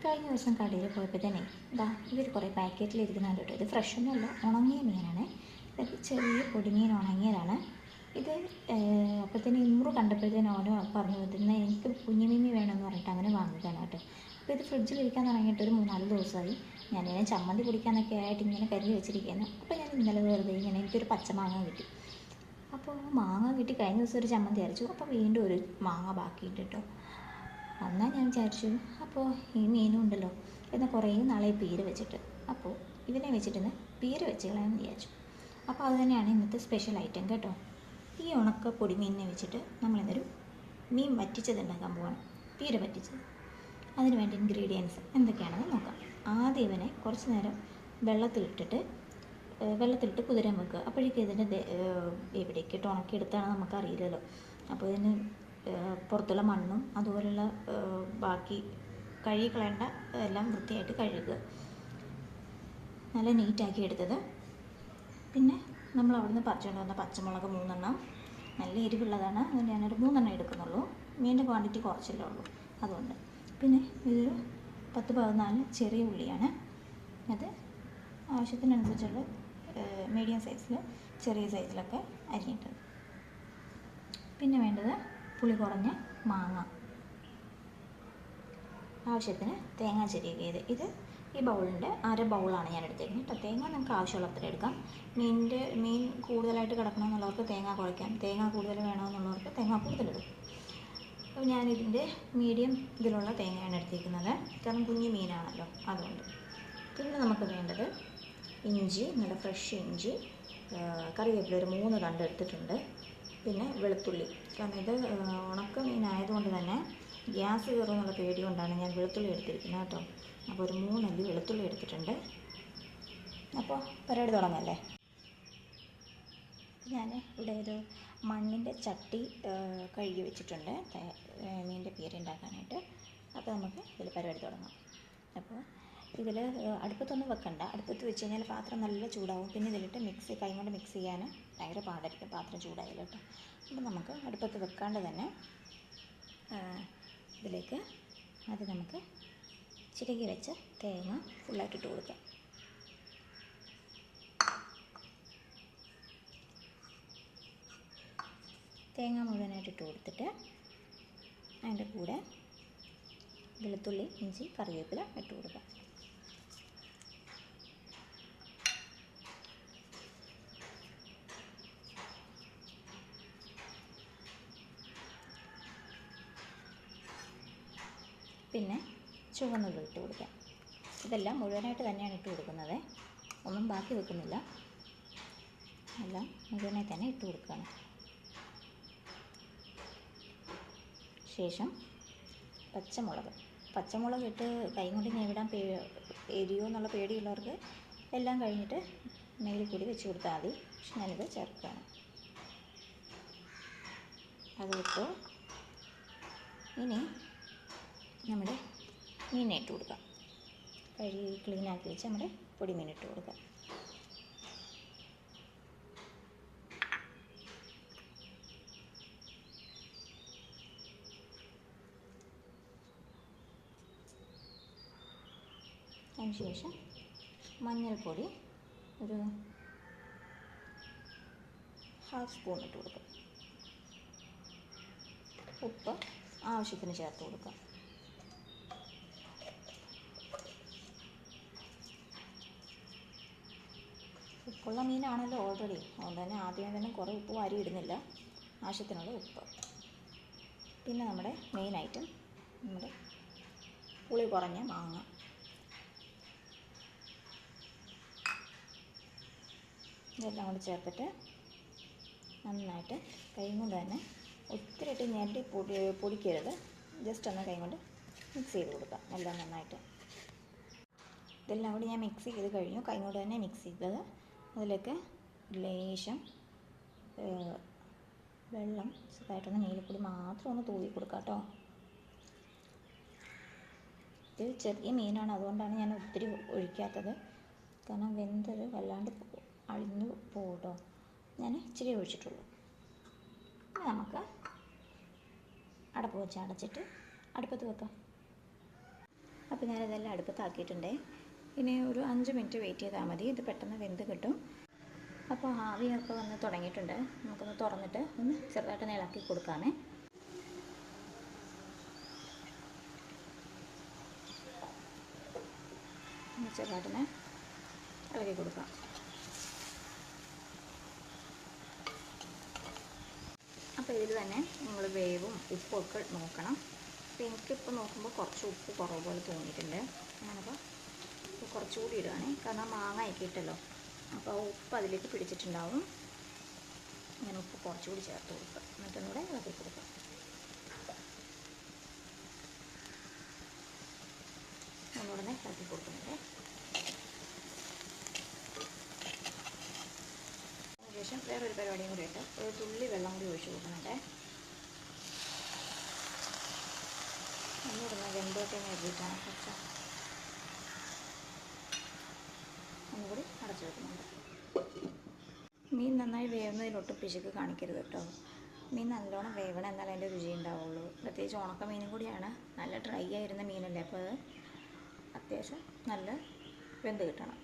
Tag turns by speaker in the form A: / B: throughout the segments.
A: കഴിഞ്ഞ ദിവസം കടയിൽ പോയപ്പോൾ തന്നെ ഇതാ ഇവർ കുറേ പാക്കറ്റിലിരിക്കുന്നുണ്ട് കേട്ടോ. ഇത് ഫ്രഷൊന്നുമല്ല, ഉണങ്ങിയ മീനാണ്. ഇത് ചെറിയ പൊടിമീൻ ഉണങ്ങിയതാണ് ഇത്. അപ്പോഴത്തേന് ഇമ്രു കണ്ടപ്പോഴത്തേനും ഓരോ പറഞ്ഞു ഇതിന്ന് എനിക്ക് കുഞ്ഞുമീമി വേണമെന്ന് പറഞ്ഞിട്ട് അങ്ങനെ വാങ്ങിയതാണ് കേട്ടോ. അപ്പോൾ ഇത് ഫ്രിഡ്ജിലിരിക്കാൻ തുടങ്ങിയിട്ട് ഒരു 3-4 ദിവസമായി. ഞാനിങ്ങനെ ചമ്മന്തി പൊടിക്കാനൊക്കെ ആയിട്ട് ഇങ്ങനെ കരുതി വെച്ചിരിക്കുകയാണ്. അപ്പോൾ ഞാൻ ഇന്നലെ വെറുതെ ഇങ്ങനെ എനിക്കൊരു പച്ചമാങ്ങ കിട്ടി. അപ്പോൾ മാങ്ങ കിട്ടി, കഴിഞ്ഞ ദിവസം ഒരു ചമ്മന്തി അരച്ചു. അപ്പോൾ വീണ്ടും ഒരു മാങ്ങ ബാക്കിയിട്ട് കേട്ടോ. എന്നാൽ ഞാൻ വിചാരിച്ചു അപ്പോൾ ഈ മീനും ഉണ്ടല്ലോ എന്നാൽ കുറേ നാളെ പീര വെച്ചിട്ട്, അപ്പോൾ ഇതിനെ വെച്ചിട്ട് പീര വെച്ച് കളയാമെന്ന് വിചാരിച്ചു. അപ്പോൾ അത് തന്നെയാണ് ഇന്നത്തെ സ്പെഷ്യൽ ഐറ്റം കേട്ടോ. ഈ ഉണക്ക പൊടിമീനിനെ വെച്ചിട്ട് നമ്മളിന്നൊരു മീൻ വറ്റിച്ചത് ഉണ്ടാക്കാൻ പോവാണ്, പീര വറ്റിച്ചത്. അതിന് വേണ്ട ഇൻഗ്രീഡിയൻസ് എന്തൊക്കെയാണെന്ന് നോക്കാം. ആദ്യം ഇവനെ കുറച്ച് നേരം വെള്ളത്തിലിട്ട് കുതിരാൻ വെക്കുക. അപ്പോഴേക്കും ഇതിൻ്റെ എവിടേക്കിട്ട് ഉണക്കിയെടുത്താണ് നമുക്കറിയില്ലല്ലോ. അപ്പോൾ ഇതിന് പുറത്തുള്ള മണ്ണും അതുപോലുള്ള ബാക്കി കഴുകി കളയേണ്ട എല്ലാം വൃത്തിയായിട്ട് കഴുകുക, നല്ല നീറ്റാക്കി എടുത്തത്. പിന്നെ നമ്മൾ അവിടുന്ന് പറിച്ചുകൊണ്ട് വന്ന പച്ചമുളക് 3 എണ്ണം, നല്ല എരിവുള്ളതാണ്, അതുകൊണ്ട് ഞാനൊരു 3 എണ്ണം എടുക്കുന്നുള്ളൂ. മീനിൻ്റെ ക്വാണ്ടിറ്റി കുറച്ചല്ലേ ഉള്ളൂ അതുകൊണ്ട്. പിന്നെ ഇതൊരു 10-14 ചെറിയ ഉള്ളിയാണ്, അത് ആവശ്യത്തിനനുസരിച്ചുള്ള മീഡിയം സൈസിൽ ചെറിയ സൈസിലൊക്കെ അരിഞ്ഞിട്ടത്. പിന്നെ വേണ്ടത് പുളി കുറഞ്ഞ മാങ്ങ, ആവശ്യത്തിന് തേങ്ങ ചെറിയത്. ഇത് ഈ ബൗളിൻ്റെ അര ബൗളാണ് ഞാൻ എടുത്തേക്കുന്നത് കേട്ടോ. തേങ്ങ നമുക്ക് ആവശ്യമുള്ളത്ര എടുക്കാം. മീൻ കൂടുതലായിട്ട് കിടക്കണമെന്നുള്ളവർക്ക് തേങ്ങ കുറയ്ക്കാം, തേങ്ങ കൂടുതൽ വേണമെന്നുള്ളവർക്ക് തേങ്ങ കൂടുതലിടും. അപ്പോൾ ഞാനിതിൻ്റെ മീഡിയം ഇതിലുള്ള തേങ്ങയാണ് എടുത്തിരിക്കുന്നത്, കാരണം കുഞ്ഞു മീനാണല്ലോ അതുകൊണ്ട്. പിന്നെ നമുക്ക് വേണ്ടത് ഇഞ്ചി, നല്ല ഫ്രഷ് ഇഞ്ചി, കറിവേപ്പില ഒരു 3 തണ്ട് എടുത്തിട്ടുണ്ട്. പിന്നെ വെളുത്തുള്ളി, കാരണം ഇത് ഉണക്ക മീനായതുകൊണ്ട് തന്നെ ഗ്യാസ് കയറുമെന്നുള്ള പേടി കൊണ്ടാണ് ഞാൻ വെളുത്തുള്ളി എടുത്തിരിക്കുന്നത് കേട്ടോ. അപ്പോൾ ഒരു 3 അല്ലി വെളുത്തുള്ളി എടുത്തിട്ടുണ്ട്. അപ്പോൾ പരിപാടി തുടങ്ങല്ലേ. ഞാൻ ഇവിടെ ഒരു മണ്ണിൻ്റെ ചട്ടി കഴുകി വെച്ചിട്ടുണ്ട് മീനിൻ്റെ പീര ഉണ്ടാക്കാനായിട്ട്. അപ്പോൾ നമുക്ക് ഇതിൽ പരിപാടി തുടങ്ങാം. അപ്പോൾ ഇതിൽ അടുപ്പത്തൊന്നും വെക്കണ്ട, അടുപ്പത്ത് വെച്ച് കഴിഞ്ഞാൽ പാത്രം നല്ല ചൂടാവും. പിന്നെ ഇതിലിട്ട് കൈ കൊണ്ട് മിക്സ് ചെയ്യാൻ ഭയങ്കര പാടായിരിക്കും പാത്രം ചൂടായാലും കേട്ടോ. അപ്പോൾ നമുക്ക് അടുപ്പത്ത് വെക്കാണ്ട് തന്നെ ഇതിലേക്ക് ആദ്യം നമുക്ക് ചിരകി വെച്ച തേങ്ങ ഫുള്ളായിട്ട് ഇട്ട് കൊടുക്കാം. തേങ്ങ മുഴുവനായിട്ട് ഇട്ട് കൊടുത്തിട്ട് അതിൻ്റെ കൂടെ വെളുത്തുള്ളി, ഇഞ്ചി, കറിവേപ്പില ഇട്ട് കൊടുക്കാം. പിന്നെ ചുവന്നുള്ളി ഇട്ട് കൊടുക്കാം. ഇതെല്ലാം മുഴുവനായിട്ട് തന്നെയാണ് ഇട്ട് കൊടുക്കുന്നത്, ഒന്നും ബാക്കി വെക്കുന്നില്ല, എല്ലാം മുഴുവനായി തന്നെ ഇട്ട് കൊടുക്കുകയാണ്. ശേഷം പച്ചമുളക് ഇട്ട് കൈ കൊണ്ട് ഞെവിടാൻ എരിയോ എന്നുള്ള പേടിയുള്ളവർക്ക് എല്ലാം കഴിഞ്ഞിട്ട് മേലിൽ കൂടി വെച്ച് കൊടുത്താൽ മതി. പക്ഷെ ഞാനിത് ചേർക്കുകയാണ്. അത് ഇട്ടു. ഇനി നമ്മുടെ മീനെ ഇട്ട് കൊടുക്കാം. കഴുകി ക്ലീനാക്കി വെച്ച് നമ്മുടെ പൊടിമീൻ ഇട്ട് കൊടുക്കാം. അതിനുശേഷം മഞ്ഞൾപ്പൊടി ഒരു 1/2 സ്പൂൺ ഇട്ട് കൊടുക്കാം. ഉപ്പ് ആവശ്യത്തിന് ചേർത്ത് കൊടുക്കാം. ഉപ്പുള്ള മീനാണല്ലോ ഓൾറെഡി, അതുകൊണ്ട് തന്നെ ആദ്യം തന്നെ കുറേ ഉപ്പ് വാരി ഇടുന്നില്ല, ആവശ്യത്തിനുള്ള ഉപ്പ്. പിന്നെ നമ്മുടെ മെയിൻ ഐറ്റം നമ്മുടെ പുളി കുറഞ്ഞ മാങ്ങ. ഇതെല്ലാം കൂടി ചേർത്തിട്ട് നന്നായിട്ട് കൈ കൊണ്ട് തന്നെ ഒത്തിരി ഇട്ട് ഞെരടി പൊടിക്കരുത്, ജസ്റ്റ് ഒന്ന് കൈ കൊണ്ട് മിക്സ് ചെയ്ത് കൊടുക്കാം എല്ലാം നന്നായിട്ട്. ഇതെല്ലാം കൂടി ഞാൻ മിക്സ് ചെയ്ത് കഴിഞ്ഞു, കൈ കൊണ്ട് തന്നെ മിക്സ് ചെയ്തത്. അതിലേക്ക് ലേശം വെള്ളം ചെറുതായിട്ടൊന്ന് മേലിക്കൂടി മാത്രം ഒന്ന് തൂവി കൊടുക്കാം കേട്ടോ. ഇത് ചെറിയ മീനാണ്, അതുകൊണ്ടാണ് ഞാൻ ഒത്തിരി ഒഴിക്കാത്തത്, കാരണം വെന്തത് വല്ലാണ്ട് അഴിഞ്ഞു പോകും കേട്ടോ. ഞാൻ ഇച്ചിരി ഒഴിച്ചിട്ടുള്ളൂ. നമുക്ക് അടപ്പ് വെച്ച് അടച്ചിട്ട് അടുപ്പത്ത് വെക്കാം. അപ്പോൾ ഞാനിതെല്ലാം അടുപ്പത്താക്കിയിട്ടുണ്ട്. ഇനി ഒരു 5 മിനിറ്റ് വെയിറ്റ് ചെയ്താൽ മതി, ഇത് പെട്ടെന്ന് വെന്ത് കിട്ടും. അപ്പോൾ ആവിയൊക്കെ വന്ന് തുടങ്ങിയിട്ടുണ്ട്. നമുക്കൊന്ന് തുറന്നിട്ട് ഒന്ന് ചെറുതായിട്ടൊന്ന് ഇളക്കി കൊടുക്കാമേ. ഒന്ന് ചെറുതായിട്ടൊന്ന് ഇളക്കി കൊടുക്കാം. അപ്പോൾ ഇതിൽ തന്നെ നമ്മൾ വേവും ഉപ്പൊക്കെ നോക്കണം. അപ്പോൾ എനിക്കിപ്പോൾ നോക്കുമ്പോൾ കുറച്ച് ഉപ്പ് കുറവ് പോലെ തോന്നിയിട്ടുണ്ട്. ഞാനപ്പോൾ കുറച്ചുകൂടി ഇടുകയാണേ, കാരണം മാങ്ങ ആക്കിയിട്ടല്ലോ, അപ്പോൾ ഉപ്പ് അതിലേക്ക് പിടിച്ചിട്ടുണ്ടാവും. ഞാൻ ഉപ്പ് കുറച്ചുകൂടി ചേർത്ത് കൊടുക്കുക, എന്നിട്ടൊന്നുകൂടെ ഇളക്കി കൊടുക്കുക. ഒന്നുകൂടെ ഇളക്കി കൊടുക്കുന്നുണ്ട്. അതിനുശേഷം വേറൊരു പരിപാടിയും കൂടി ഇട്ട് ഒരു തുള്ളി വെള്ളം കൂടി ഒഴിച്ച് കൊടുക്കുന്നുണ്ട്. ഒന്നുകൂടെ വെന്തോട്ടേ എഴുതിയിട്ടാണ് കുറച്ച് ഒന്നുകൂടി അടച്ചു വെക്കുന്നുണ്ട്. മീൻ നന്നായി വേവുന്നതിലൊട്ടും പിശുക്ക് കാണിക്കരുത് കേട്ടോ. മീൻ നല്ലോണം വേവണം, എന്നാലേ അതിൻ്റെ രുചി ഉണ്ടാവുള്ളൂ. പ്രത്യേകിച്ച് ഉണക്ക മീനും കൂടിയാണ്, നല്ല ഡ്രൈ ആയിരുന്ന മീനല്ലേ, അപ്പോൾ അത് അത്യാവശ്യം നല്ല വെന്ത് കിട്ടണം.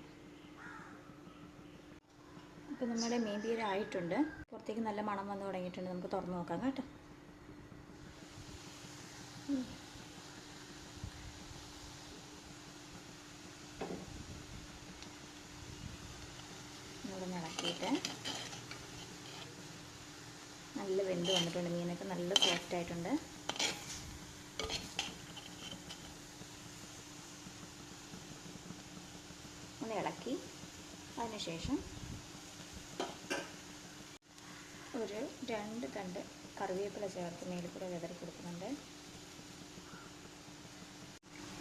A: അപ്പോൾ നമ്മുടെ മീൻ തീരായിട്ടുണ്ട്, പുറത്തേക്ക് നല്ല മണം വന്ന് തുടങ്ങിയിട്ടുണ്ട്. നമുക്ക് തുറന്ന് നോക്കാം കേട്ടോ. ഇവിടെ ഇളക്കിയിട്ട് നല്ല വെന്ത് വന്നിട്ടുണ്ട്. മീനൊക്കെ നല്ല സോഫ്റ്റ് ആയിട്ടുണ്ട്. ഒന്ന് ഇളക്കി അതിനുശേഷം ഒരു 2 തണ്ട് കറിവേപ്പില ചേർത്ത് മേലിൽ കൂടെ വിതറി കൊടുക്കുന്നുണ്ട്.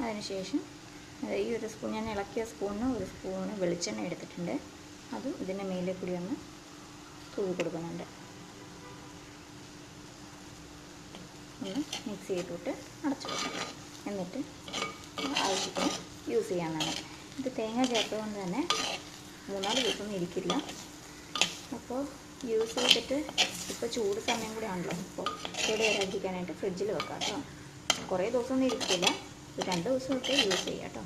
A: അതിനുശേഷം ഈ ഒരു സ്പൂൺ, ഞാൻ ഇളക്കിയ സ്പൂണിന് ഒരു സ്പൂണ് വെളിച്ചെണ്ണ എടുത്തിട്ടുണ്ട്, അതും ഇതിൻ്റെ മേലിൽ കൂടി ഒന്ന് തൂവി കൊടുക്കുന്നുണ്ട്. ഒന്ന് മിക്സ് ചെയ്തിട്ട് അടച്ചു വെക്കണം. എന്നിട്ട് ആവശ്യത്തിന് യൂസ് ചെയ്യാവുന്നതാണ്. ഇത് തേങ്ങ ചേർത്തതുകൊണ്ട് തന്നെ 3-4 ദിവസമൊന്നും ഇരിക്കില്ല. അപ്പോൾ യൂസ് ചെയ്തിട്ട് ഇപ്പോൾ ചൂട് സമയം കൂടെ ആണല്ലോ, അപ്പോൾ കേട് വരാതിരിക്കാനായിട്ട് ഫ്രിഡ്ജിൽ വെക്കാം കേട്ടോ. കുറേ ദിവസമൊന്നും ഇരിക്കില്ല, 2 ദിവസമൊക്കെ യൂസ് ചെയ്യാം കേട്ടോ.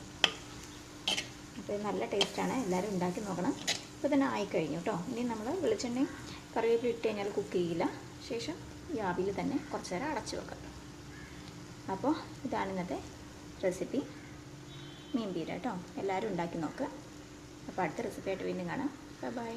A: അപ്പോൾ ഇത് നല്ല ടേസ്റ്റാണ്, എല്ലാവരും ഉണ്ടാക്കി നോക്കണം. ഇപ്പോൾ തന്നെ ആയിക്കഴിഞ്ഞു കേട്ടോ. ഇനി നമ്മൾ വെളിച്ചെണ്ണയും കറിവേപ്പില ഇട്ട് കഴിഞ്ഞാൽ കുക്ക് ചെയ്യില്ല, ശേഷം ഈ ആവിയിൽ തന്നെ കുറച്ച് നേരം അടച്ചു വെക്കാം. അപ്പോൾ ഇതാണ് ഇന്നത്തെ റെസിപ്പി, മീൻ പീര കേട്ടോ. എല്ലാവരും ഉണ്ടാക്കി നോക്കുക. അപ്പോൾ അടുത്ത റെസിപ്പി ആയിട്ട് വീണ്ടും കാണാം. ബൈ.